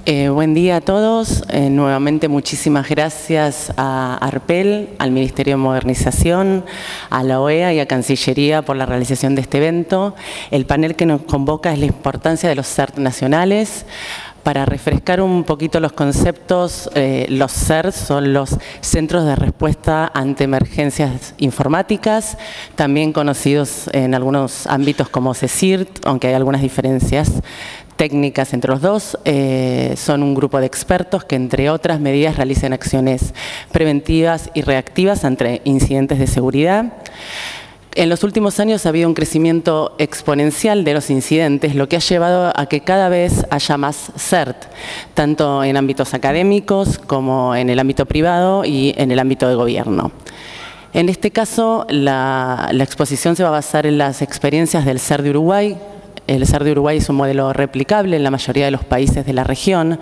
Buen día a todos. Nuevamente muchísimas gracias a ARPEL, al Ministerio de Modernización, a la OEA y a Cancillería por la realización de este evento. El panel que nos convoca es la importancia de los CERT nacionales. Para refrescar un poquito los conceptos, los CERT son los Centros de Respuesta ante Emergencias Informáticas, también conocidos en algunos ámbitos como CECIRT, aunque hay algunas diferencias técnicas entre los dos. Son un grupo de expertos que, entre otras medidas, realizan acciones preventivas y reactivas ante incidentes de seguridad. En los últimos años ha habido un crecimiento exponencial de los incidentes, lo que ha llevado a que cada vez haya más CERT, tanto en ámbitos académicos como en el ámbito privado y en el ámbito de gobierno. En este caso, la exposición se va a basar en las experiencias del CERT de Uruguay. El CERT de Uruguay es un modelo replicable en la mayoría de los países de la región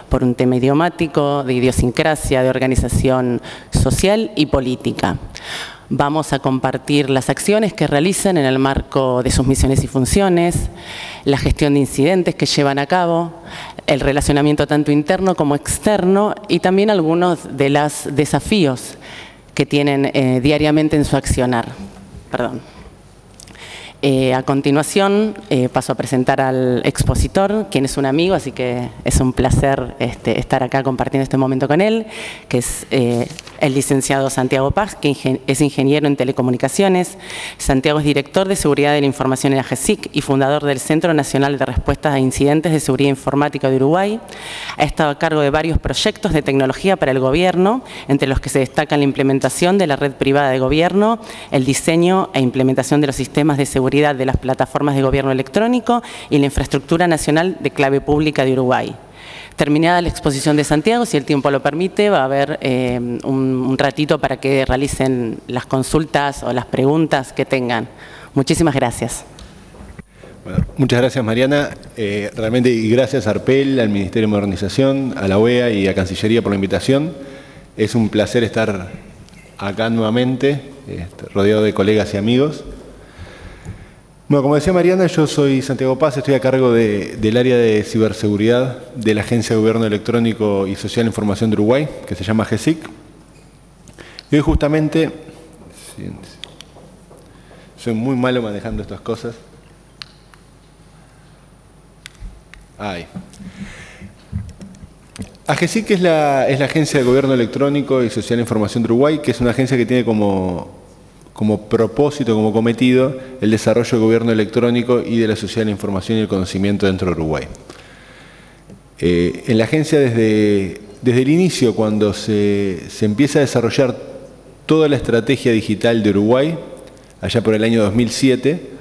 por un tema idiomático, de idiosincrasia, de organización social y política. Vamos a compartir las acciones que realizan en el marco de sus misiones y funciones, la gestión de incidentes que llevan a cabo, el relacionamiento tanto interno como externo y también algunos de los desafíos que tienen diariamente en su accionar. A continuación paso a presentar al expositor, quien es un amigo, así que es un placer estar acá compartiendo este momento con él, que es el licenciado Santiago Paz, que es ingeniero en telecomunicaciones. Santiago es director de Seguridad de la Información en AGESIC y fundador del Centro Nacional de Respuestas a Incidentes de Seguridad Informática de Uruguay. Ha estado a cargo de varios proyectos de tecnología para el gobierno, entre los que se destacan la implementación de la red privada de gobierno, el diseño e implementación de los sistemas de seguridad de las plataformas de gobierno electrónico y la infraestructura nacional de clave pública de Uruguay. Terminada la exposición de Santiago, si el tiempo lo permite, va a haber un ratito para que realicen las consultas o las preguntas que tengan. Muchísimas gracias. Bueno, muchas gracias, Mariana. Realmente, y gracias a ARPEL, al Ministerio de Modernización, a la OEA y a Cancillería por la invitación. Es un placer estar acá nuevamente, rodeado de colegas y amigos. Bueno, como decía Mariana, yo soy Santiago Paz, estoy a cargo del área de ciberseguridad de la Agencia de Gobierno Electrónico y Social de Información de Uruguay, que se llama AGESIC. Y hoy justamente, soy muy malo manejando estas cosas. AGESIC es la Agencia de Gobierno Electrónico y Social de Información de Uruguay, que es una agencia que tiene como propósito, como cometido, el desarrollo del gobierno electrónico y de la sociedad de la información y el conocimiento dentro de Uruguay. En la agencia, desde el inicio, cuando se empieza a desarrollar toda la estrategia digital de Uruguay, allá por el año 2007,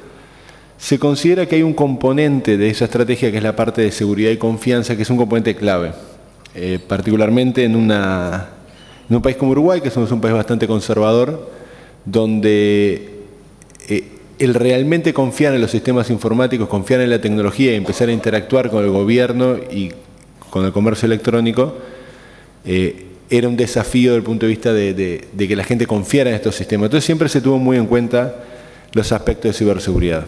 se considera que hay un componente de esa estrategia que es la parte de seguridad y confianza, que es un componente clave, particularmente en un país como Uruguay, que somos un país bastante conservador, donde el realmente confiar en los sistemas informáticos, confiar en la tecnología y empezar a interactuar con el gobierno y con el comercio electrónico, era un desafío desde el punto de vista de que la gente confiara en estos sistemas. Entonces siempre se tuvo muy en cuenta los aspectos de ciberseguridad.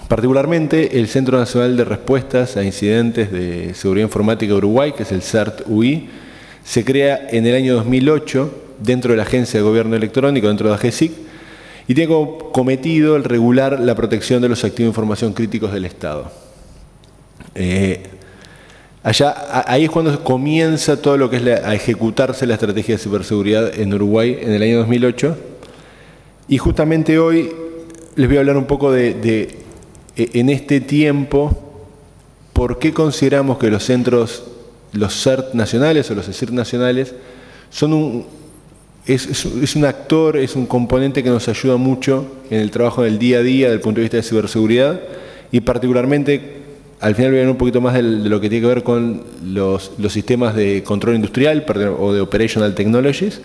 Particularmente el Centro Nacional de Respuestas a Incidentes de Seguridad Informática de Uruguay, que es el CERT-UI, se crea en el año 2008 dentro de la Agencia de Gobierno Electrónico, dentro de AGESIC, y tiene como cometido el regular la protección de los activos de información críticos del Estado. Ahí es cuando comienza todo lo que es a ejecutarse la estrategia de ciberseguridad en Uruguay en el año 2008, y justamente hoy les voy a hablar un poco en este tiempo, por qué consideramos que los centros, los CERT nacionales o los CECIRT nacionales, es un actor, es un componente que nos ayuda mucho en el trabajo del día a día desde el punto de vista de ciberseguridad, y particularmente, al final voy a hablar un poquito más de lo que tiene que ver con los sistemas de control industrial o de operational technologies,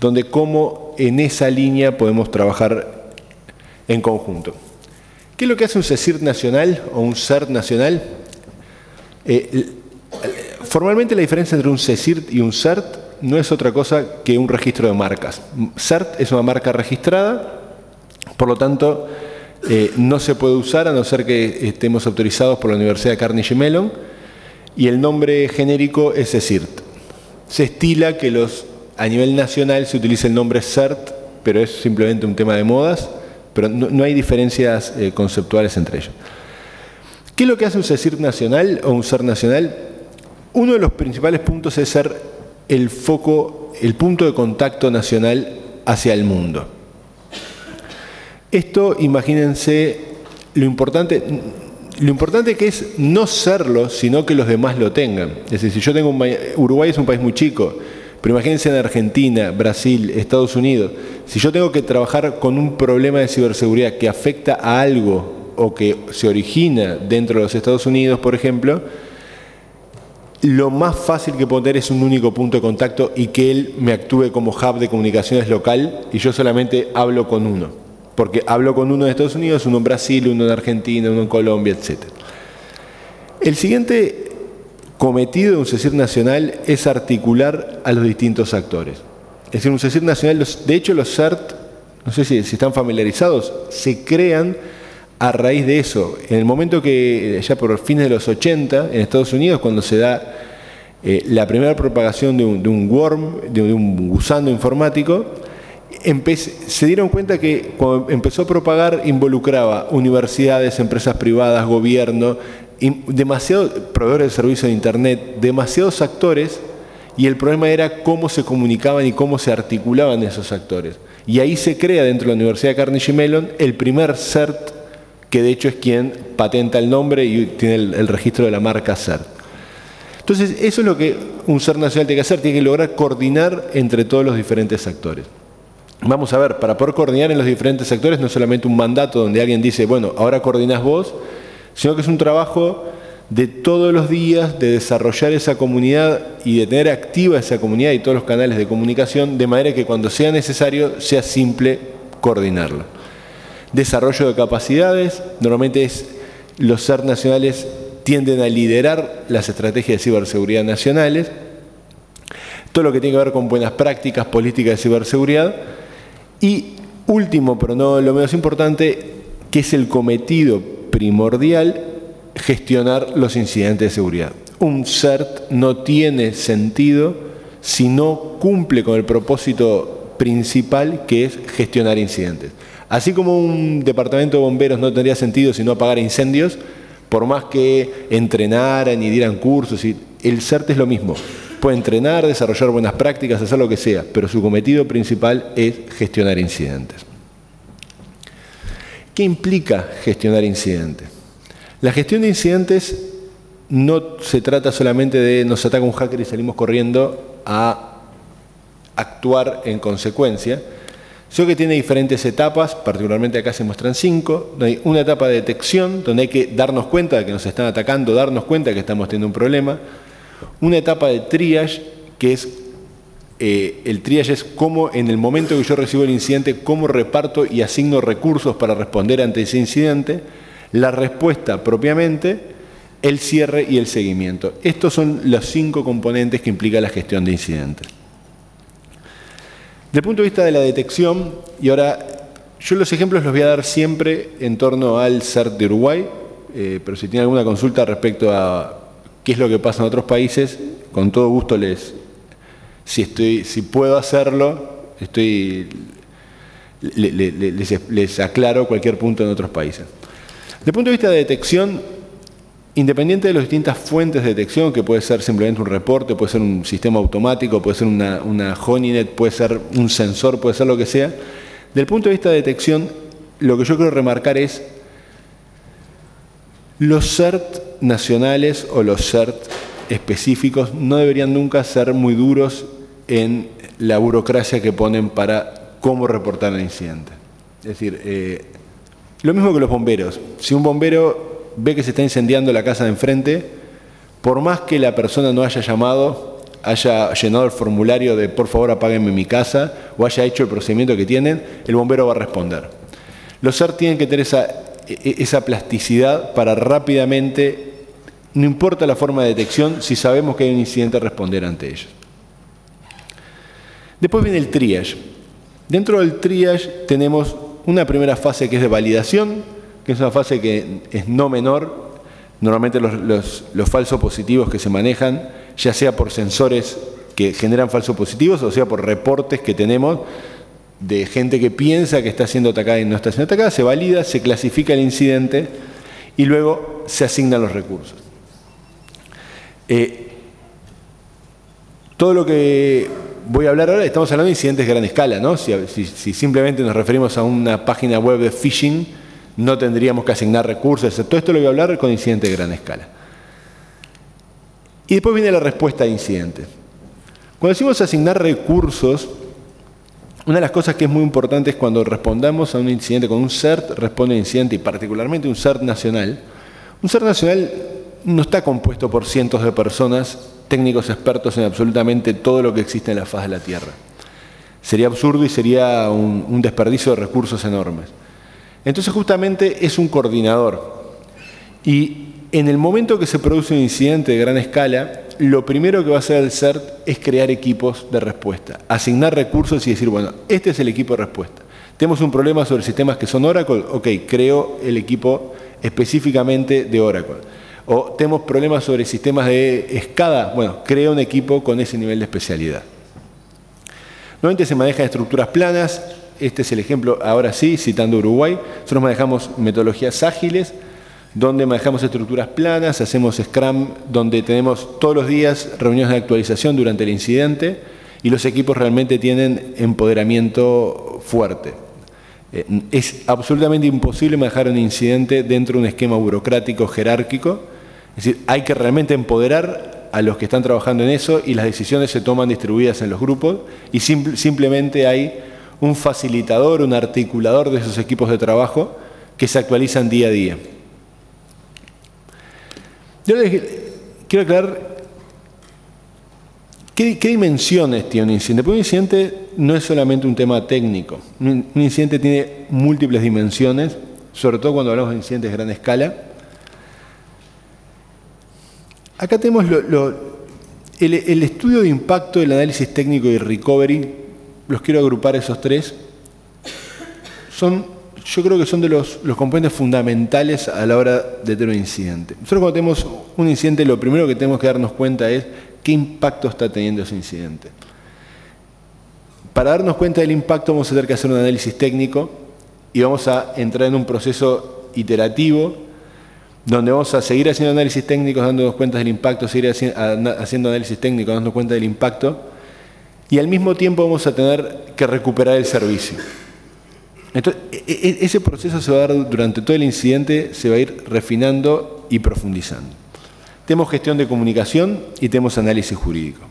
donde cómo en esa línea podemos trabajar en conjunto. ¿Qué es lo que hace un CECIRT nacional o un CERT nacional? Formalmente la diferencia entre un CECIRT y un CERT no es otra cosa que un registro de marcas. CERT es una marca registrada, por lo tanto no se puede usar a no ser que estemos autorizados por la Universidad de Carnegie Mellon, y el nombre genérico es CECIRT. Se estila que a nivel nacional se utilice el nombre CERT, pero es simplemente un tema de modas, pero no hay diferencias conceptuales entre ellos. ¿Qué es lo que hace un CECIRT nacional o un CERT nacional? Uno de los principales puntos es ser el foco, el punto de contacto nacional hacia el mundo. Esto, imagínense, lo importante que es no serlo, sino que los demás lo tengan. Es decir, si yo tengo Uruguay es un país muy chico, pero imagínense en Argentina, Brasil, Estados Unidos, si yo tengo que trabajar con un problema de ciberseguridad que afecta a algo o que se origina dentro de los Estados Unidos, por ejemplo, lo más fácil que puedo tener es un único punto de contacto y que él me actúe como hub de comunicaciones local y yo solamente hablo con uno. Porque hablo con uno en Estados Unidos, uno en Brasil, uno en Argentina, uno en Colombia, etc. El siguiente cometido de un CECIRT nacional es articular a los distintos actores. Es decir, un CECIRT nacional, de hecho los CERT, no sé si están familiarizados, se crean a raíz de eso. En el momento que, ya por fines de los 80, en Estados Unidos, cuando se da la primera propagación de un worm, de un gusano informático, se dieron cuenta que cuando empezó a propagar involucraba universidades, empresas privadas, gobierno, demasiados proveedores de servicios de Internet, demasiados actores, y el problema era cómo se comunicaban y cómo se articulaban esos actores. Y ahí se crea dentro de la Universidad de Carnegie Mellon el primer CERT, que de hecho es quien patenta el nombre y tiene el registro de la marca CERT. Entonces, eso es lo que un CERT nacional tiene que hacer, tiene que lograr coordinar entre todos los diferentes actores. Vamos a ver, para poder coordinar en los diferentes sectores no es solamente un mandato donde alguien dice, bueno, ahora coordinás vos, sino que es un trabajo de todos los días de desarrollar esa comunidad y de tener activa esa comunidad y todos los canales de comunicación, de manera que cuando sea necesario sea simple coordinarlo. Desarrollo de capacidades, normalmente los CERT nacionales tienden a liderar las estrategias de ciberseguridad nacionales, todo lo que tiene que ver con buenas prácticas, políticas de ciberseguridad. Y último, pero no lo menos importante, que es el cometido primordial, gestionar los incidentes de seguridad. Un CERT no tiene sentido si no cumple con el propósito principal, que es gestionar incidentes. Así como un departamento de bomberos no tendría sentido si no apagara incendios, por más que entrenaran y dieran cursos, el CERT es lo mismo. Puede entrenar, desarrollar buenas prácticas, hacer lo que sea, pero su cometido principal es gestionar incidentes. ¿Qué implica gestionar incidentes? La gestión de incidentes no se trata solamente de nos ataca un hacker y salimos corriendo a actuar en consecuencia, sino que tiene diferentes etapas, particularmente acá se muestran 5. Hay una etapa de detección, donde hay que darnos cuenta de que nos están atacando, darnos cuenta de que estamos teniendo un problema. Una etapa de triage, que es, el triage es cómo en el momento que yo recibo el incidente, cómo reparto y asigno recursos para responder ante ese incidente, la respuesta propiamente, el cierre y el seguimiento. Estos son los 5 componentes que implica la gestión de incidentes. Desde el punto de vista de la detección, y ahora yo los ejemplos los voy a dar siempre en torno al CERT de Uruguay, pero si tienen alguna consulta respecto a qué es lo que pasa en otros países, con todo gusto si puedo hacerlo, les aclaro cualquier punto en otros países. Desde el punto de vista de detección, independiente de las distintas fuentes de detección, que puede ser simplemente un reporte, puede ser un sistema automático, puede ser una honeynet, puede ser un sensor, puede ser lo que sea, desde el punto de vista de detección, lo que yo quiero remarcar es los CERT nacionales o los CERT específicos no deberían nunca ser muy duros en la burocracia que ponen para cómo reportar el incidente. Es decir, lo mismo que los bomberos. Si un bombero ve que se está incendiando la casa de enfrente, por más que la persona no haya llamado, haya llenado el formulario de por favor apáguenme mi casa o haya hecho el procedimiento que tienen, el bombero va a responder. Los CERT tienen que tener esa plasticidad para rápidamente, no importa la forma de detección, si sabemos que hay un incidente, responder ante ellos. Después viene el triage. Dentro del triage tenemos una primera fase que es de validación, que es una fase que es no menor. Normalmente los falsos positivos que se manejan, ya sea por sensores que generan falsos positivos, o sea por reportes que tenemos de gente que piensa que está siendo atacada y no está siendo atacada, se valida, se clasifica el incidente y luego se asignan los recursos. Todo lo que voy a hablar ahora, estamos hablando de incidentes de gran escala, ¿no? Si simplemente nos referimos a una página web de phishing, no tendríamos que asignar recursos. Todo esto lo voy a hablar con incidentes de gran escala. Y después viene la respuesta a incidentes. Cuando decimos asignar recursos, una de las cosas que es muy importante es cuando respondamos a un incidente con un CERT, responde a incidente, y particularmente un CERT nacional. Un CERT nacional no está compuesto por cientos de personas, técnicos expertos en absolutamente todo lo que existe en la faz de la Tierra. Sería absurdo y sería un desperdicio de recursos enormes. Entonces justamente es un coordinador. Y en el momento que se produce un incidente de gran escala, lo primero que va a hacer el CERT es crear equipos de respuesta, asignar recursos y decir, bueno, este es el equipo de respuesta. Tenemos un problema sobre sistemas que son Oracle, ok, creo el equipo específicamente de Oracle. O tenemos problemas sobre sistemas de SCADA, bueno, creo un equipo con ese nivel de especialidad. Normalmente se manejan estructuras planas, este es el ejemplo, ahora sí, citando Uruguay. Nosotros manejamos metodologías ágiles, donde manejamos estructuras planas, hacemos Scrum, donde tenemos todos los días reuniones de actualización durante el incidente y los equipos realmente tienen empoderamiento fuerte. Es absolutamente imposible manejar un incidente dentro de un esquema burocrático, jerárquico. Es decir, hay que realmente empoderar a los que están trabajando en eso y las decisiones se toman distribuidas en los grupos y simplemente hay un facilitador, un articulador de esos equipos de trabajo que se actualizan día a día. Yo les quiero aclarar qué dimensiones tiene un incidente. Porque un incidente no es solamente un tema técnico. Un incidente tiene múltiples dimensiones, sobre todo cuando hablamos de incidentes de gran escala. Acá tenemos el estudio de impacto, el análisis técnico y recovery. Los quiero agrupar esos tres. Yo creo que son de los componentes fundamentales a la hora de tener un incidente. Nosotros cuando tenemos un incidente, lo primero que tenemos que darnos cuenta es qué impacto está teniendo ese incidente. Para darnos cuenta del impacto vamos a tener que hacer un análisis técnico y vamos a entrar en un proceso iterativo donde vamos a seguir haciendo análisis técnicos dándonos cuenta del impacto, seguir haciendo análisis técnico dándonos cuenta del impacto y al mismo tiempo vamos a tener que recuperar el servicio. Entonces, ese proceso se va a dar durante todo el incidente, se va a ir refinando y profundizando. Tenemos gestión de comunicación y tenemos análisis jurídico.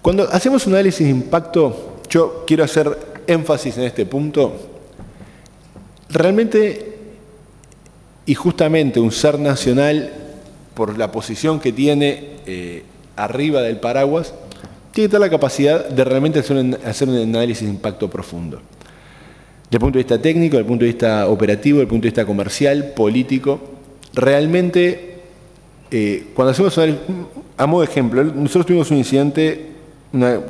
Cuando hacemos un análisis de impacto, yo quiero hacer énfasis en este punto. Realmente, y justamente un CERT nacional, por la posición que tiene arriba del paraguas, tiene que tener la capacidad de realmente hacer un análisis de impacto profundo. Desde el punto de vista técnico, desde el punto de vista operativo, desde el punto de vista comercial, político. Realmente, cuando hacemos a modo de ejemplo, nosotros tuvimos un incidente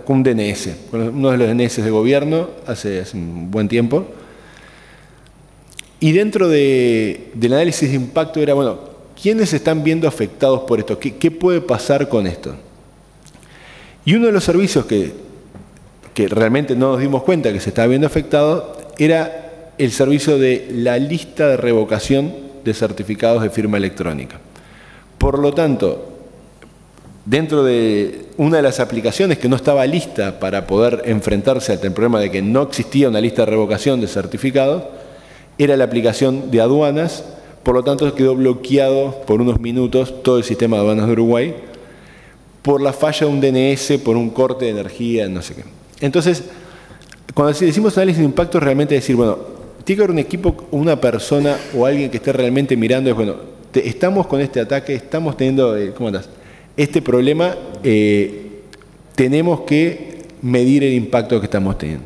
con un DNS, con uno de los DNS de gobierno hace un buen tiempo. Y dentro del análisis de impacto era, bueno, ¿quiénes se están viendo afectados por esto? ¿Qué puede pasar con esto? Y uno de los servicios que realmente no nos dimos cuenta que se estaba viendo afectado era el servicio de la lista de revocación de certificados de firma electrónica. Por lo tanto, dentro de una de las aplicaciones que no estaba lista para poder enfrentarse al problema de que no existía una lista de revocación de certificados, era la aplicación de aduanas, por lo tanto quedó bloqueado por unos minutos todo el sistema de aduanas de Uruguay, por la falla de un DNS, por un corte de energía, no sé qué. Entonces, cuando decimos análisis de impacto, realmente decir, bueno, tiene que haber un equipo, una persona o alguien que esté realmente mirando, es bueno, estamos con este ataque, estamos teniendo, ¿cómo andás? Este problema, tenemos que medir el impacto que estamos teniendo.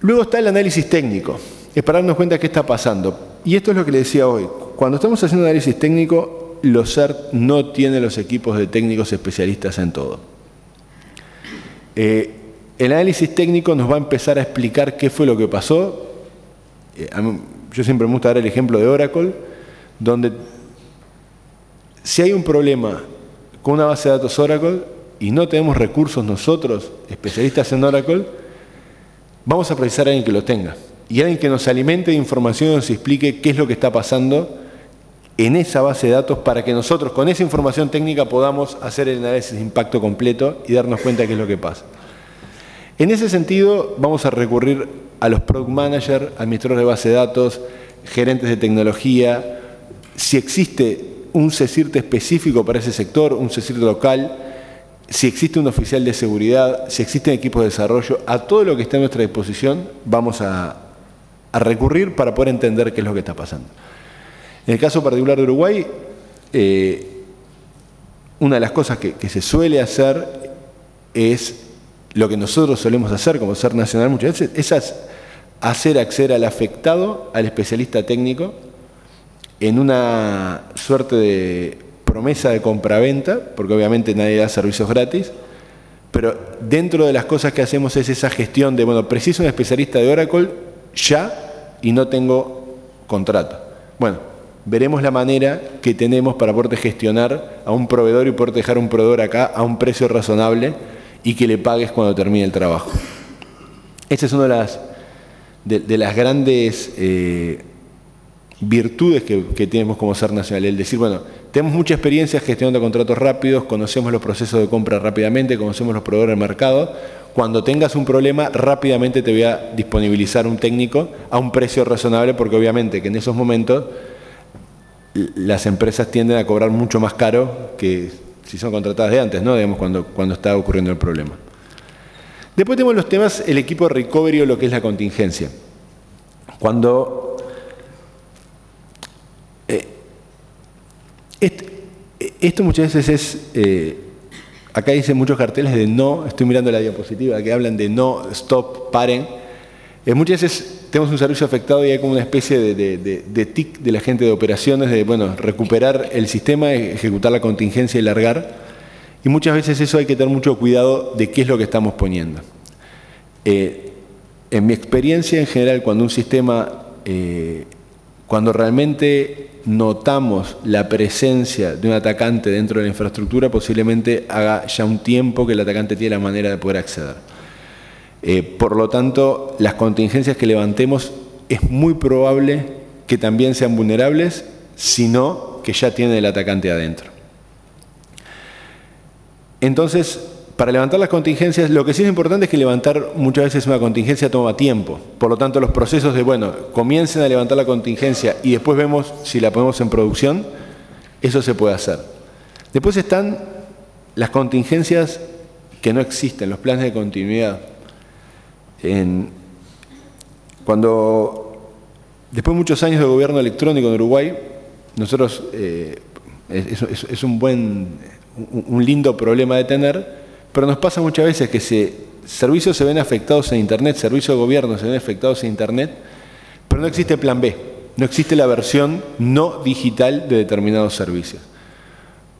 Luego está el análisis técnico, es para darnos cuenta de qué está pasando. Y esto es lo que le decía hoy. Cuando estamos haciendo análisis técnico, los CERT no tienen los equipos de técnicos especialistas en todo. El análisis técnico nos va a empezar a explicar qué fue lo que pasó, yo siempre me gusta dar el ejemplo de Oracle, donde si hay un problema con una base de datos Oracle y no tenemos recursos nosotros, especialistas en Oracle, vamos a precisar a alguien que lo tenga. Y alguien que nos alimente de información y nos explique qué es lo que está pasando en esa base de datos para que nosotros con esa información técnica podamos hacer el análisis de impacto completo y darnos cuenta de qué es lo que pasa. En ese sentido, vamos a recurrir a los product managers, administradores de base de datos, gerentes de tecnología. Si existe un CSIRT específico para ese sector, un CSIRT local, si existe un oficial de seguridad, si existen equipos de desarrollo, a todo lo que esté a nuestra disposición vamos a recurrir para poder entender qué es lo que está pasando. En el caso particular de Uruguay, una de las cosas que se suele hacer es lo que nosotros solemos hacer como SER Nacional muchas veces, es hacer acceder al afectado, al especialista técnico, en una suerte de promesa de compraventa, porque obviamente nadie da servicios gratis, pero dentro de las cosas que hacemos es esa gestión de, bueno, preciso un especialista de Oracle ya y no tengo contrato. Bueno, veremos la manera que tenemos para poder gestionar a un proveedor y poder dejar un proveedor acá a un precio razonable y que le pagues cuando termine el trabajo. Esa es una de las grandes virtudes que tenemos como SER Nacional, el decir, bueno, tenemos mucha experiencia gestionando contratos rápidos, conocemos los procesos de compra rápidamente, conocemos los proveedores del mercado. Cuando tengas un problema, rápidamente te voy a disponibilizar un técnico a un precio razonable, porque obviamente que en esos momentos las empresas tienden a cobrar mucho más caro que si son contratadas de antes, ¿no? Digamos, cuando está ocurriendo el problema. Después tenemos los temas, el equipo de recovery o lo que es la contingencia. Cuando esto muchas veces es, acá dicen muchos carteles de no, estoy mirando la diapositiva, que hablan de no, stop, paren. Muchas veces tenemos un servicio afectado y hay como una especie de tic de la gente de operaciones, de bueno, recuperar el sistema, ejecutar la contingencia y largar. Y muchas veces eso hay que tener mucho cuidado de qué es lo que estamos poniendo. En mi experiencia en general, cuando un sistema, cuando realmente notamos la presencia de un atacante dentro de la infraestructura, posiblemente haga ya un tiempo que el atacante tiene la manera de poder acceder. Por lo tanto, las contingencias que levantemos es muy probable que también sean vulnerables, sino que ya tiene el atacante adentro. Entonces, para levantar las contingencias, lo que sí es importante es que levantar muchas veces una contingencia toma tiempo. Por lo tanto, los procesos de, bueno, comiencen a levantar la contingencia y después vemos si la ponemos en producción, eso se puede hacer. Después están las contingencias que no existen, los planes de continuidad. Después de muchos años de gobierno electrónico en Uruguay, nosotros, es un lindo problema de tener, pero nos pasa muchas veces que servicios se ven afectados en Internet, servicios de gobierno se ven afectados en Internet, pero no existe plan B, no existe la versión no digital de determinados servicios.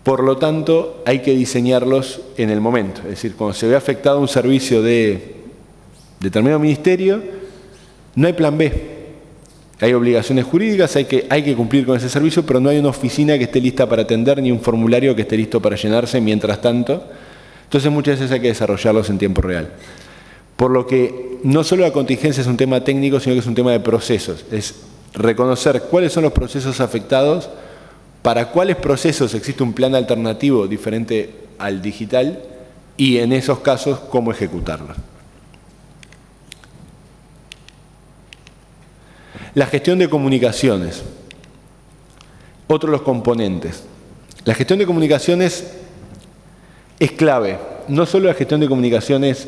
Por lo tanto, hay que diseñarlos en el momento, es decir, cuando se ve afectado un servicio de determinado ministerio, no hay plan B. Hay obligaciones jurídicas, hay que cumplir con ese servicio, pero no hay una oficina que esté lista para atender, ni un formulario que esté listo para llenarse mientras tanto. Entonces muchas veces hay que desarrollarlos en tiempo real. Por lo que no solo la contingencia es un tema técnico, sino que es un tema de procesos. Es reconocer cuáles son los procesos afectados, para cuáles procesos existe un plan alternativo diferente al digital y en esos casos cómo ejecutarlo. La gestión de comunicaciones. Otro de los componentes. La gestión de comunicaciones es clave. No solo la gestión de comunicaciones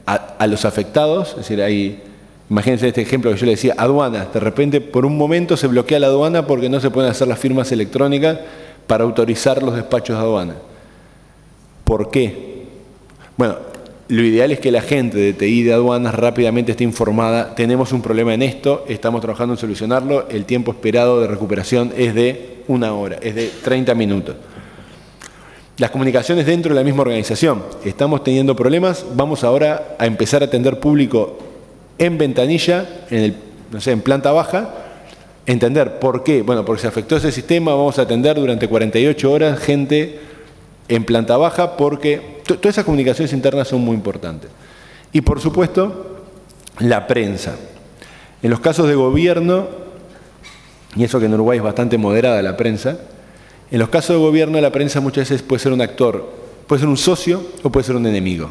a los afectados, es decir, imagínense este ejemplo que yo le decía, aduanas. De repente, por un momento se bloquea la aduana porque no se pueden hacer las firmas electrónicas para autorizar los despachos de aduana. ¿Por qué? Bueno, lo ideal es que la gente de TI de aduanas rápidamente esté informada, tenemos un problema en esto, estamos trabajando en solucionarlo, el tiempo esperado de recuperación es de 1 hora, es de 30 minutos. Las comunicaciones dentro de la misma organización, estamos teniendo problemas, vamos ahora a empezar a atender público en ventanilla, no sé, en planta baja, entender por qué. Bueno, porque se afectó ese sistema, vamos a atender durante 48 horas gente en planta baja, porque todas esas comunicaciones internas son muy importantes. Y por supuesto, la prensa. En los casos de gobierno, y eso que en Uruguay es bastante moderada la prensa, en los casos de gobierno la prensa muchas veces puede ser un actor, puede ser un socio o puede ser un enemigo.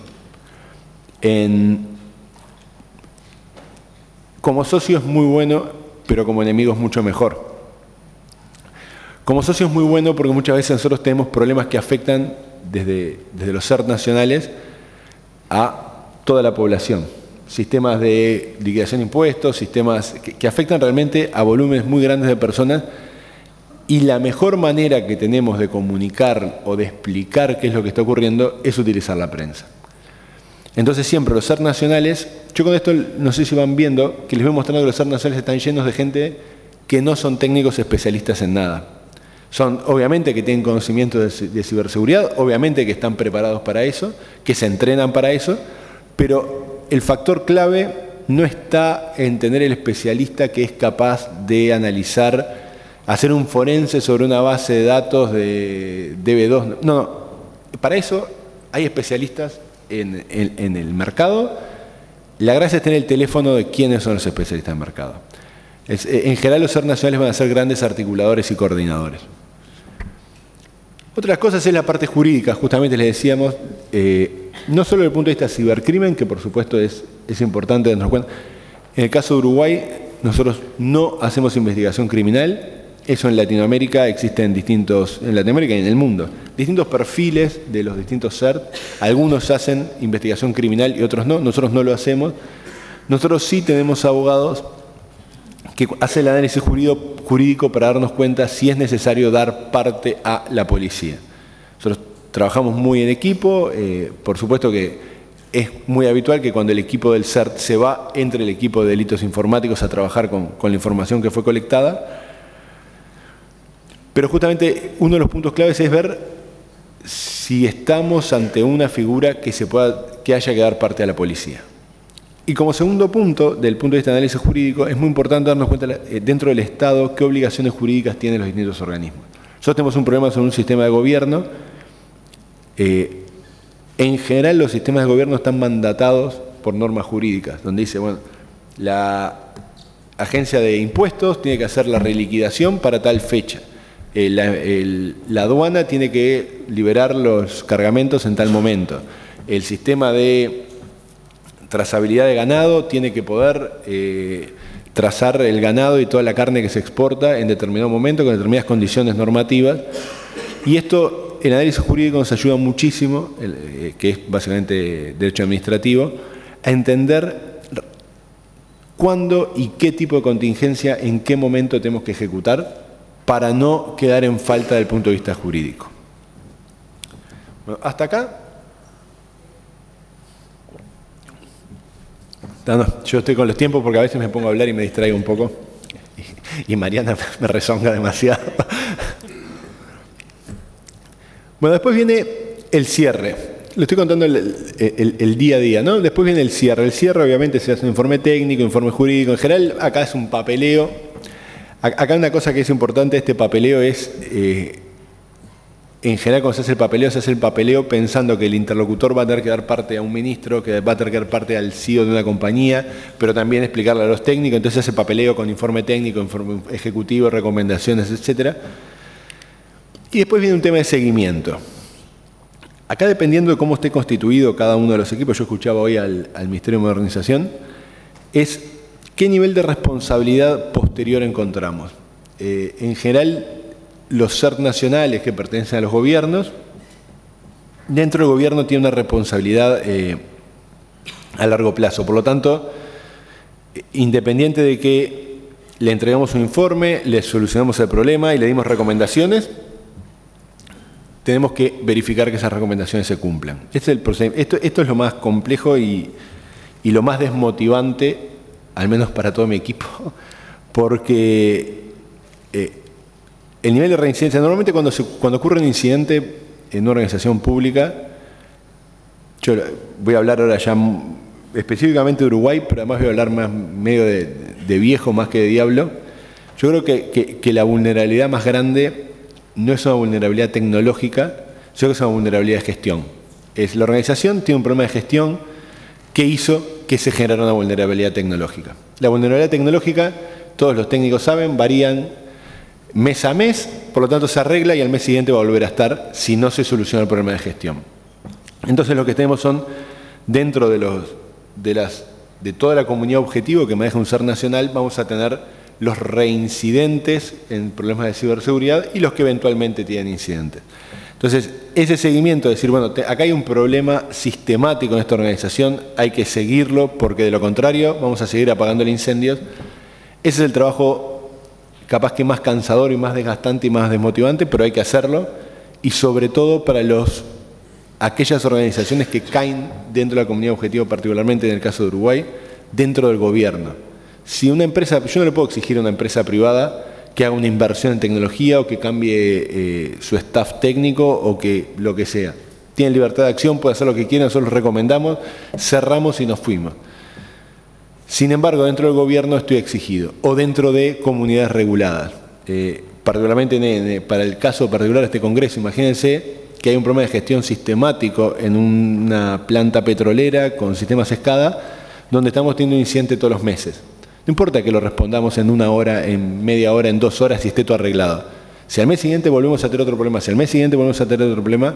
Como socio es muy bueno, pero como enemigo es mucho mejor. Como socio es muy bueno porque muchas veces nosotros tenemos problemas que afectan desde los CERT nacionales a toda la población. Sistemas de liquidación de impuestos, sistemas que afectan realmente a volúmenes muy grandes de personas, y la mejor manera que tenemos de comunicar o de explicar qué es lo que está ocurriendo es utilizar la prensa. Entonces siempre los CERT nacionales, yo con esto no sé si van viendo, que les voy mostrando que los CERT nacionales están llenos de gente que no son técnicos especialistas en nada. Son obviamente que tienen conocimiento de ciberseguridad, obviamente que están preparados para eso, que se entrenan para eso, pero el factor clave no está en tener el especialista que es capaz de analizar, hacer un forense sobre una base de datos de DB2. No, para eso hay especialistas en el mercado. La gracia es tener el teléfono de quiénes son los especialistas en mercado. En general los CERT nacionales van a ser grandes articuladores y coordinadores. Otras cosas es la parte jurídica, justamente les decíamos, no solo desde el punto de vista de cibercrimen, que por supuesto es importante darnos cuenta. En el caso de Uruguay, nosotros no hacemos investigación criminal. Eso en Latinoamérica existe en Latinoamérica y en el mundo, distintos perfiles de los distintos CERT. Algunos hacen investigación criminal y otros no. Nosotros no lo hacemos. Nosotros sí tenemos abogados que hacen el análisis jurídico para darnos cuenta si es necesario dar parte a la policía. Nosotros trabajamos muy en equipo. Por supuesto que es muy habitual que cuando el equipo del CERT se va, entre el equipo de delitos informáticos a trabajar con la información que fue colectada. Pero justamente uno de los puntos claves es ver si estamos ante una figura que haya que dar parte a la policía. Y como segundo punto, del punto de vista de análisis jurídico, es muy importante darnos cuenta dentro del Estado qué obligaciones jurídicas tienen los distintos organismos. Nosotros tenemos un problema sobre un sistema de gobierno. En general los sistemas de gobierno están mandatados por normas jurídicas, donde dice, bueno, la agencia de impuestos tiene que hacer la reliquidación para tal fecha. La aduana tiene que liberar los cargamentos en tal momento. El sistema de trazabilidad de ganado tiene que poder trazar el ganado y toda la carne que se exporta en determinado momento con determinadas condiciones normativas. Y esto, el análisis jurídico nos ayuda muchísimo, que es básicamente derecho administrativo, a entender cuándo y qué tipo de contingencia, en qué momento tenemos que ejecutar, para no quedar en falta del punto de vista jurídico. Bueno, hasta acá. No, yo estoy con los tiempos porque a veces me pongo a hablar y me distraigo un poco. Y Mariana me rezonga demasiado. Bueno, después viene el cierre. Le estoy contando el día a día, ¿no? Después viene el cierre. El cierre obviamente se hace un informe técnico, informe jurídico. En general acá es un papeleo. Acá una cosa que es importante, este papeleo es, en general cuando se hace el papeleo pensando que el interlocutor va a tener que dar parte a un ministro, que va a tener que dar parte al CEO de una compañía, pero también explicarle a los técnicos. Entonces se hace papeleo con informe técnico, informe ejecutivo, recomendaciones, etc. Y después viene un tema de seguimiento. Acá, dependiendo de cómo esté constituido cada uno de los equipos, yo escuchaba hoy al Ministerio de Modernización, es qué nivel de responsabilidad posterior encontramos. En general, los CERT nacionales que pertenecen a los gobiernos, dentro del gobierno tiene una responsabilidad a largo plazo. Por lo tanto, independiente de que le entregamos un informe, le solucionamos el problema y le dimos recomendaciones, tenemos que verificar que esas recomendaciones se cumplan. Este es el procedimiento. Esto es lo más complejo y lo más desmotivante, al menos para todo mi equipo, porque el nivel de reincidencia, normalmente cuando ocurre un incidente en una organización pública, yo voy a hablar ahora ya específicamente de Uruguay, pero además voy a hablar más medio de viejo más que de diablo. Yo creo que la vulnerabilidad más grande no es una vulnerabilidad tecnológica, sino que es una vulnerabilidad de gestión. La organización tiene un problema de gestión que hizo que se generara una vulnerabilidad tecnológica. La vulnerabilidad tecnológica, todos los técnicos saben, varían mes a mes, por lo tanto se arregla y al mes siguiente va a volver a estar si no se soluciona el problema de gestión. Entonces lo que tenemos son, dentro de toda la comunidad objetivo que maneja un SER nacional, vamos a tener los reincidentes en problemas de ciberseguridad y los que eventualmente tienen incidentes. Entonces, ese seguimiento, decir, bueno, acá hay un problema sistemático en esta organización, hay que seguirlo porque de lo contrario vamos a seguir apagando incendios. Ese es el trabajo capaz que más cansador y más desgastante y más desmotivante, pero hay que hacerlo, y sobre todo para aquellas organizaciones que caen dentro de la comunidad objetivo, particularmente en el caso de Uruguay, dentro del gobierno. Si una empresa, yo no le puedo exigir a una empresa privada que haga una inversión en tecnología o que cambie su staff técnico o que lo que sea. Tienen libertad de acción, puede hacer lo que quieran, nosotros recomendamos, cerramos y nos fuimos. Sin embargo, dentro del gobierno estoy exigido, o dentro de comunidades reguladas. Particularmente para el caso particular de este congreso, imagínense que hay un problema de gestión sistemático en una planta petrolera con sistemas SCADA, donde estamos teniendo un incidente todos los meses. No importa que lo respondamos en 1 hora, en media hora, en 2 horas y esté todo arreglado. Si al mes siguiente volvemos a tener otro problema, si al mes siguiente volvemos a tener otro problema,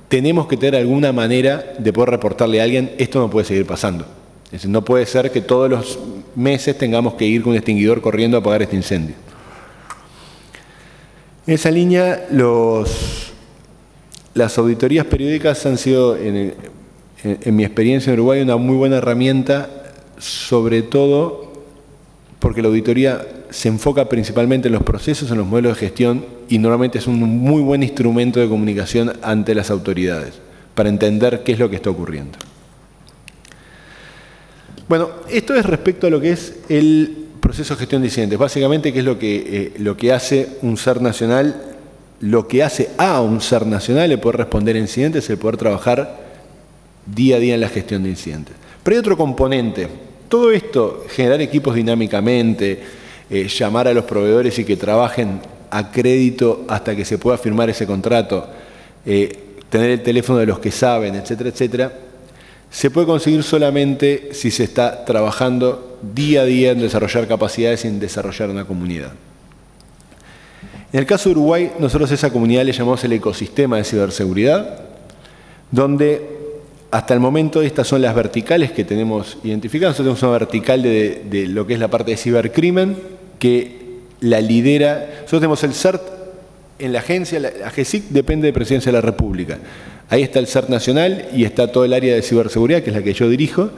tenemos que tener alguna manera de poder reportarle a alguien, esto no puede seguir pasando. Es decir, no puede ser que todos los meses tengamos que ir con un extinguidor corriendo a apagar este incendio. En esa línea, las auditorías periódicas han sido, en mi experiencia en Uruguay, una muy buena herramienta, sobre todo porque la auditoría se enfoca principalmente en los procesos, en los modelos de gestión, y normalmente es un muy buen instrumento de comunicación ante las autoridades, para entender qué es lo que está ocurriendo. Bueno, esto es respecto a lo que es el proceso de gestión de incidentes. Básicamente, ¿qué es lo que hace un SER nacional? Lo que hace a un SER nacional, el poder responder a incidentes, el poder trabajar día a día en la gestión de incidentes. Pero hay otro componente. Todo esto, generar equipos dinámicamente, llamar a los proveedores y que trabajen a crédito hasta que se pueda firmar ese contrato, tener el teléfono de los que saben, etcétera, etcétera, se puede conseguir solamente si se está trabajando día a día en desarrollar capacidades y en desarrollar una comunidad. En el caso de Uruguay, nosotros a esa comunidad le llamamos el ecosistema de ciberseguridad, donde hasta el momento estas son las verticales que tenemos identificadas. Nosotros tenemos una vertical de lo que es la parte de cibercrimen, que la lidera. Nosotros tenemos el CERT en la agencia, la AGESIC depende de Presidencia de la República. Ahí está el CERT nacional y está todo el área de ciberseguridad, que es la que yo dirijo.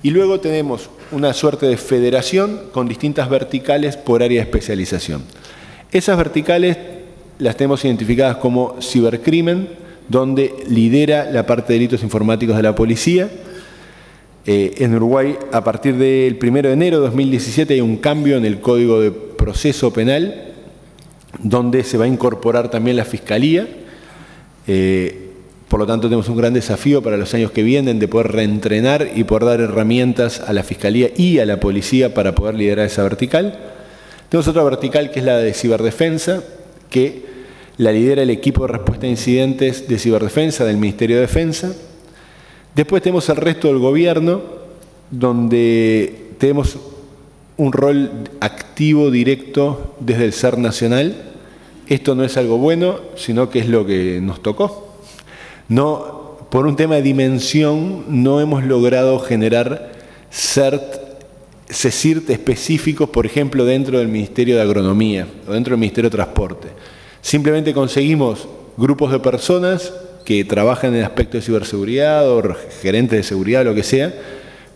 Y luego tenemos una suerte de federación con distintas verticales por área de especialización. Esas verticales las tenemos identificadas como cibercrimen, donde lidera la parte de delitos informáticos de la policía. En Uruguay, a partir del 1 de enero de 2017, hay un cambio en el Código de Proceso Penal, donde se va a incorporar también la Fiscalía. Por lo tanto, tenemos un gran desafío para los años que vienen de poder reentrenar y poder dar herramientas a la Fiscalía y a la Policía para poder liderar esa vertical. Tenemos otra vertical que es la de ciberdefensa, que la lidera el equipo de respuesta a incidentes de ciberdefensa del Ministerio de Defensa. Después tenemos el resto del gobierno, donde tenemos un rol activo, directo, desde el SER nacional. Esto no es algo bueno, sino que es lo que nos tocó. No, por un tema de dimensión, no hemos logrado generar CECIRT específicos, por ejemplo, dentro del Ministerio de Agronomía o dentro del Ministerio de Transporte. Simplemente conseguimos grupos de personas que trabajan en el aspecto de ciberseguridad o gerentes de seguridad, lo que sea,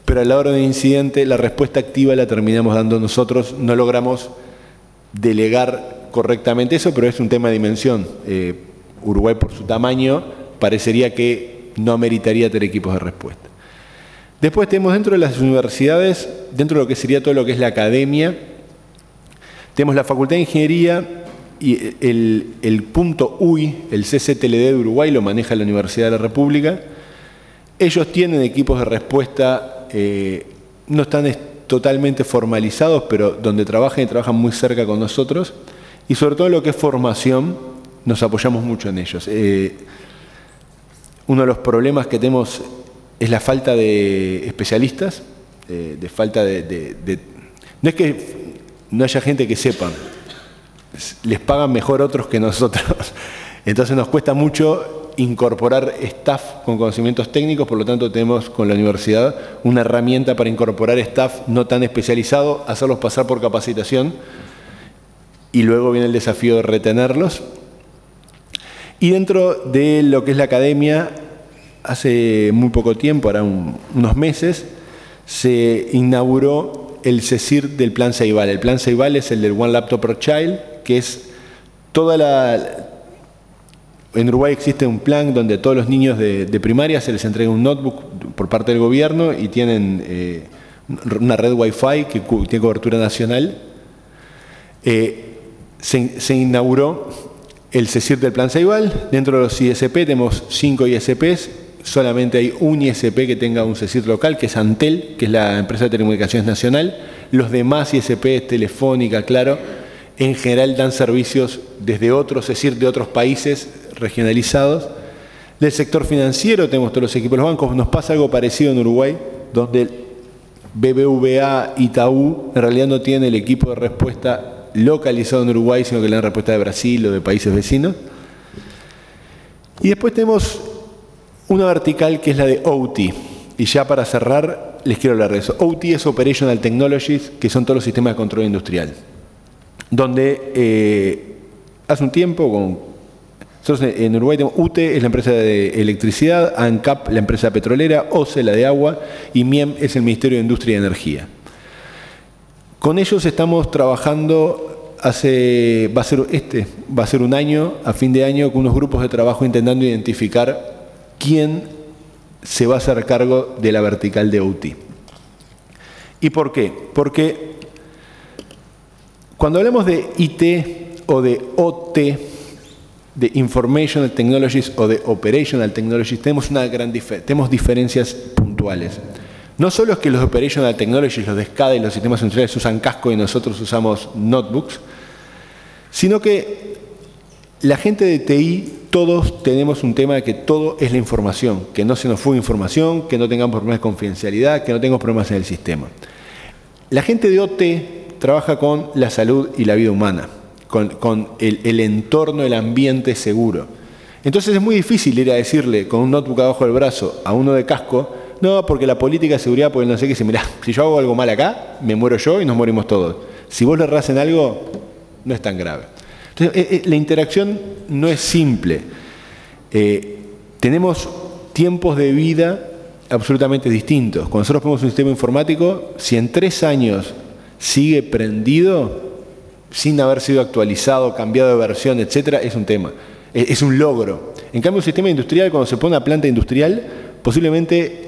pero a la hora de incidente la respuesta activa la terminamos dando nosotros. No logramos delegar correctamente eso, pero es un tema de dimensión. Uruguay, por su tamaño, parecería que no ameritaría tener equipos de respuesta. Después tenemos dentro de las universidades, dentro de lo que sería todo lo que es la academia, tenemos la Facultad de Ingeniería y el punto UI, el CCTLD de Uruguay, lo maneja la Universidad de la República. Ellos tienen equipos de respuesta no están totalmente formalizados, pero donde trabajan y trabajan muy cerca con nosotros. Y sobre todo en lo que es formación, nos apoyamos mucho en ellos. Uno de los problemas que tenemos es la falta de especialistas, de falta de... No es que no haya gente que sepa, les pagan mejor otros que nosotros. Entonces nos cuesta mucho incorporar staff con conocimientos técnicos, por lo tanto tenemos con la universidad una herramienta para incorporar staff no tan especializado, hacerlos pasar por capacitación y luego viene el desafío de retenerlos. Y dentro de lo que es la academia, hace muy poco tiempo, ahora unos meses, se inauguró el CECIR del Plan Ceibal. El Plan Ceibal es el del One Laptop per Child, que es toda la... En Uruguay existe un plan donde a todos los niños de primaria se les entrega un notebook por parte del gobierno y tienen una red Wi-Fi que tiene cobertura nacional. Se inauguró el CECIR del Plan Ceibal. Dentro de los ISP tenemos 5 ISPs. Solamente hay un ISP que tenga un CECIR local, que es Antel, que es la empresa de telecomunicaciones nacional. Los demás ISPs, Telefónica, Claro, en general dan servicios desde otros CECIR de otros países regionalizados. Del sector financiero tenemos todos los equipos de los bancos. Nos pasa algo parecido en Uruguay, donde BBVA, Itaú, en realidad no tienen el equipo de respuesta localizado en Uruguay, sino que le dan respuesta de Brasil o de países vecinos. Y después tenemos una vertical que es la de OT. Y ya para cerrar, les quiero hablar de eso. OT es Operational Technologies, que son todos los sistemas de control industrial. Donde hace un tiempo, nosotros en Uruguay tenemos UTE, es la empresa de electricidad, ANCAP, la empresa petrolera, OCE, la de agua, y MIEM es el Ministerio de Industria y Energía. Con ellos estamos trabajando va a ser un año, a fin de año, con unos grupos de trabajo intentando identificar quién se va a hacer cargo de la vertical de OT. ¿Y por qué? Porque cuando hablamos de IT o de OT, de Informational Technologies o de Operational Technologies, tenemos diferencias puntuales. No solo es que los Operational Technologies, los de SCADA y los sistemas industriales usan casco y nosotros usamos notebooks, sino que la gente de TI, todos tenemos un tema de que todo es la información, que no se nos fugue información, que no tengamos problemas de confidencialidad, que no tengamos problemas en el sistema. La gente de OT trabaja con la salud y la vida humana, con el entorno, el ambiente seguro. Entonces es muy difícil ir a decirle con un notebook abajo del brazo a uno de casco, no, porque la política de seguridad, porque no sé qué, dice, mirá, si yo hago algo mal acá, me muero yo y nos morimos todos. Si vos le errás en algo, no es tan grave. Entonces, la interacción no es simple. Tenemos tiempos de vida absolutamente distintos. Cuando nosotros ponemos un sistema informático, si en 3 años sigue prendido, sin haber sido actualizado, cambiado de versión, etcétera, es un tema, es un logro. En cambio, un sistema industrial, cuando se pone una planta industrial, posiblemente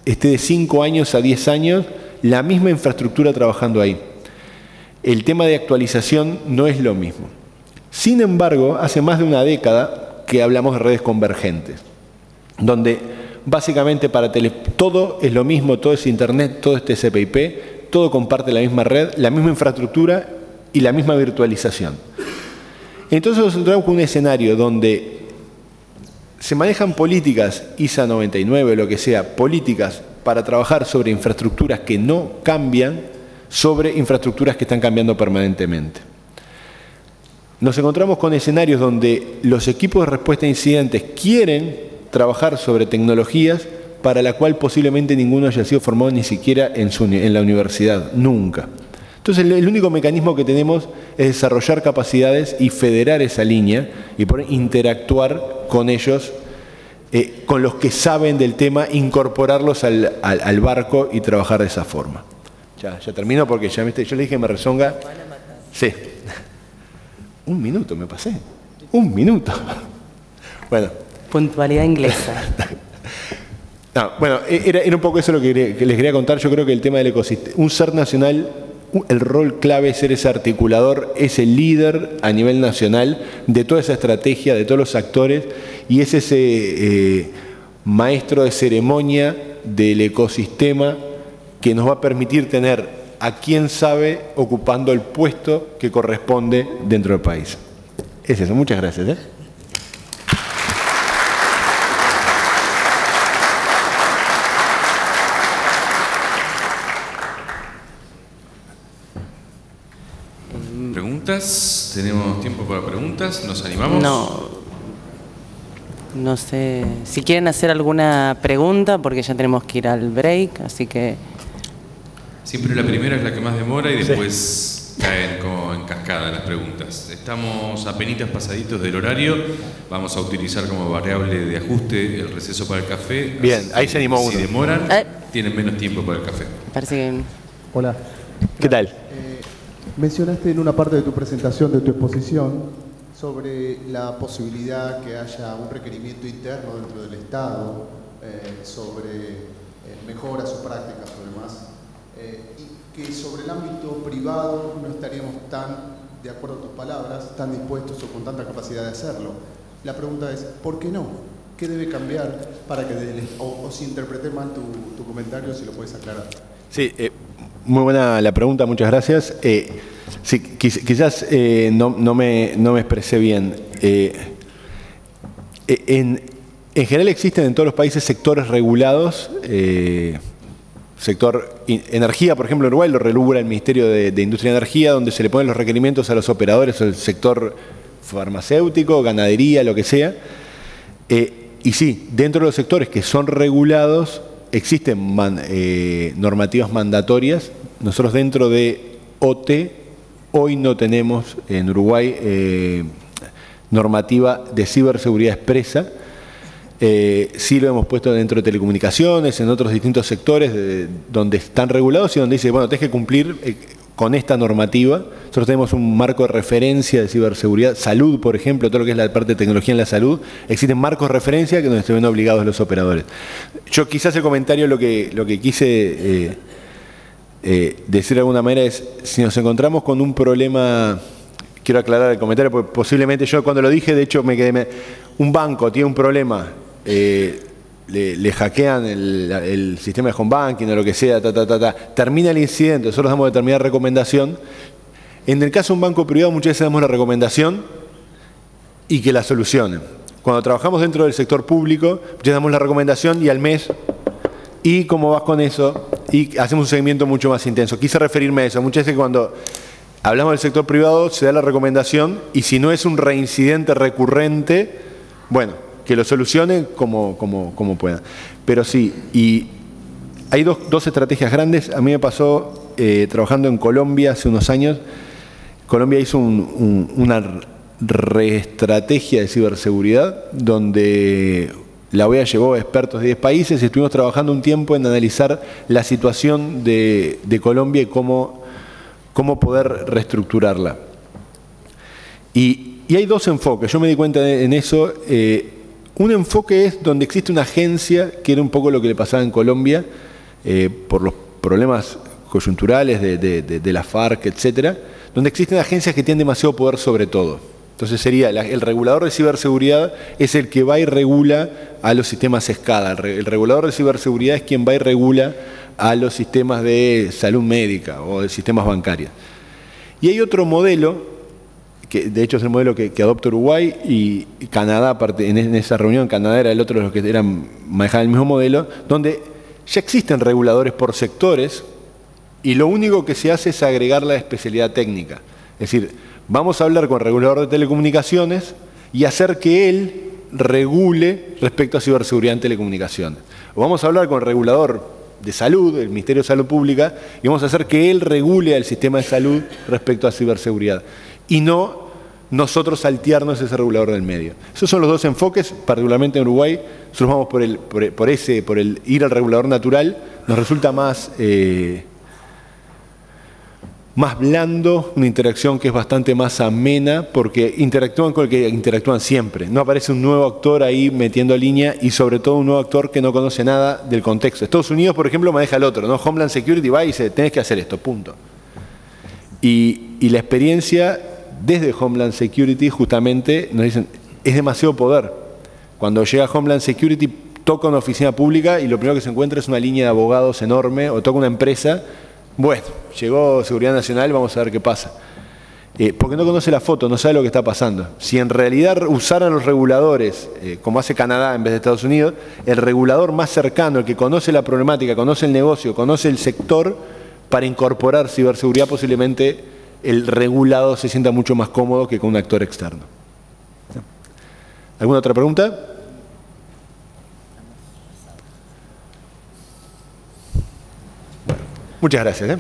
esté de 5 años a 10 años la misma infraestructura trabajando ahí. El tema de actualización no es lo mismo. Sin embargo, hace más de una década que hablamos de redes convergentes, donde básicamente todo es lo mismo, todo es Internet, todo es TCP/IP, todo comparte la misma red, la misma infraestructura y la misma virtualización. Entonces nos encontramos con un escenario donde se manejan políticas ISA 99, lo que sea, políticas para trabajar sobre infraestructuras que no cambian, sobre infraestructuras que están cambiando permanentemente. Nos encontramos con escenarios donde los equipos de respuesta a incidentes quieren trabajar sobre tecnologías para la cual posiblemente ninguno haya sido formado ni siquiera en la universidad, nunca. Entonces el único mecanismo que tenemos es desarrollar capacidades y federar esa línea y poder interactuar con ellos, con los que saben del tema, incorporarlos al barco y trabajar de esa forma. Ya termino porque ya yo le dije que me rezonga. Sí. 1 minuto me pasé. 1 minuto. Bueno. Puntualidad inglesa. No, bueno, era un poco eso lo que les quería contar. Yo creo que el tema del ecosistema, un ser nacional, el rol clave es ser ese articulador, ese líder a nivel nacional de toda esa estrategia, de todos los actores, y es ese maestro de ceremonia del ecosistema que nos va a permitir tener a quien sabe ocupando el puesto que corresponde dentro del país. Es eso, muchas gracias. ¿Preguntas? ¿Tenemos tiempo para preguntas? ¿Nos animamos? No sé si quieren hacer alguna pregunta, porque ya tenemos que ir al break, así que... Siempre la primera es la que más demora y después caen como en cascada las preguntas. Estamos apenitas pasaditos del horario. Vamos a utilizar como variable de ajuste el receso para el café. Bien, ahí se animó uno. Si demoran, tienen menos tiempo para el café. Parece que... Hola. ¿Qué tal? Mencionaste en una parte de tu presentación, de tu exposición, sobre la posibilidad que haya un requerimiento interno dentro del Estado sobre mejoras o prácticas o demás, y que sobre el ámbito privado no estaríamos tan, de acuerdo a tus palabras, tan dispuestos o con tanta capacidad de hacerlo. La pregunta es, ¿por qué no? ¿Qué debe cambiar para que, o si interpreté mal tu comentario, si lo puedes aclarar? Sí, muy buena la pregunta, muchas gracias. Sí, quizás no me expresé bien. En general existen en todos los países sectores regulados. Sector energía, por ejemplo, en Uruguay lo regula el Ministerio de Industria y Energía, donde se le ponen los requerimientos a los operadores del sector farmacéutico, ganadería, lo que sea. Y sí, dentro de los sectores que son regulados existen normativas mandatorias. Nosotros dentro de OT hoy no tenemos en Uruguay normativa de ciberseguridad expresa. Sí lo hemos puesto dentro de telecomunicaciones, en otros distintos sectores donde están regulados y donde dice, bueno, tenés que cumplir con esta normativa. Nosotros tenemos un marco de referencia de ciberseguridad, salud, por ejemplo, todo lo que es la parte de tecnología en la salud. Existen marcos de referencia que donde se ven obligados los operadores. Yo quizás el comentario lo que quise decir de alguna manera es, si nos encontramos con un problema, quiero aclarar el comentario, porque posiblemente yo cuando lo dije, de hecho me quedé, un banco tiene un problema, le hackean el sistema de home banking o lo que sea, termina el incidente, nosotros damos determinada recomendación. En el caso de un banco privado muchas veces damos la recomendación y que la solucionen. Cuando trabajamos dentro del sector público, ya damos la recomendación y al mes, ¿y cómo vas con eso? Y hacemos un seguimiento mucho más intenso. Quise referirme a eso. Muchas veces cuando hablamos del sector privado se da la recomendación y si no es un reincidente recurrente, bueno, que lo solucionen como puedan. Pero sí, y hay dos estrategias grandes. A mí me pasó trabajando en Colombia hace unos años. Colombia hizo una reestrategia de ciberseguridad donde la OEA llevó a expertos de 10 países y estuvimos trabajando un tiempo en analizar la situación de Colombia y cómo poder reestructurarla. Y hay dos enfoques, yo me di cuenta en eso. Un enfoque es donde existe una agencia, que era un poco lo que le pasaba en Colombia, por los problemas coyunturales de la FARC, etcétera, donde existen agencias que tienen demasiado poder sobre todo. Entonces sería el regulador de ciberseguridad es el que va y regula a los sistemas SCADA. El regulador de ciberseguridad es quien va y regula a los sistemas de salud médica o de sistemas bancarios. Y hay otro modelo, que de hecho es el modelo que adopta Uruguay y Canadá, en esa reunión Canadá era el otro de los que manejaban el mismo modelo, donde ya existen reguladores por sectores y lo único que se hace es agregar la especialidad técnica. Es decir, vamos a hablar con el regulador de telecomunicaciones y hacer que él regule respecto a ciberseguridad en telecomunicaciones. O vamos a hablar con el regulador de salud, el Ministerio de Salud Pública, y vamos a hacer que él regule al sistema de salud respecto a ciberseguridad. Y no nosotros saltearnos ese regulador del medio. Esos son los dos enfoques, particularmente en Uruguay. Nosotros vamos por el ir al regulador natural, nos resulta más blando, una interacción que es bastante más amena, porque interactúan con el que interactúan siempre. No aparece un nuevo actor ahí metiendo línea y sobre todo un nuevo actor que no conoce nada del contexto. Estados Unidos, por ejemplo, maneja al otro, ¿no? Homeland Security va y dice, tenés que hacer esto, punto. Y la experiencia desde Homeland Security justamente nos dicen, es demasiado poder. Cuando llega Homeland Security, toca una oficina pública y lo primero que se encuentra es una línea de abogados enorme, o toca una empresa, bueno, llegó Seguridad Nacional, vamos a ver qué pasa. Porque no conoce la foto, no sabe lo que está pasando. Si en realidad usaran los reguladores, como hace Canadá en vez de Estados Unidos, el regulador más cercano, el que conoce la problemática, conoce el negocio, conoce el sector, para incorporar ciberseguridad, posiblemente el regulado se sienta mucho más cómodo que con un actor externo. ¿Alguna otra pregunta? Bueno, muchas gracias.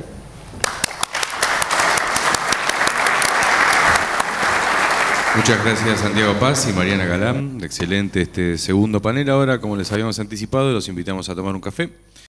Muchas gracias Santiago Paz y Mariana Galán. Excelente este segundo panel. Ahora, como les habíamos anticipado, los invitamos a tomar un café.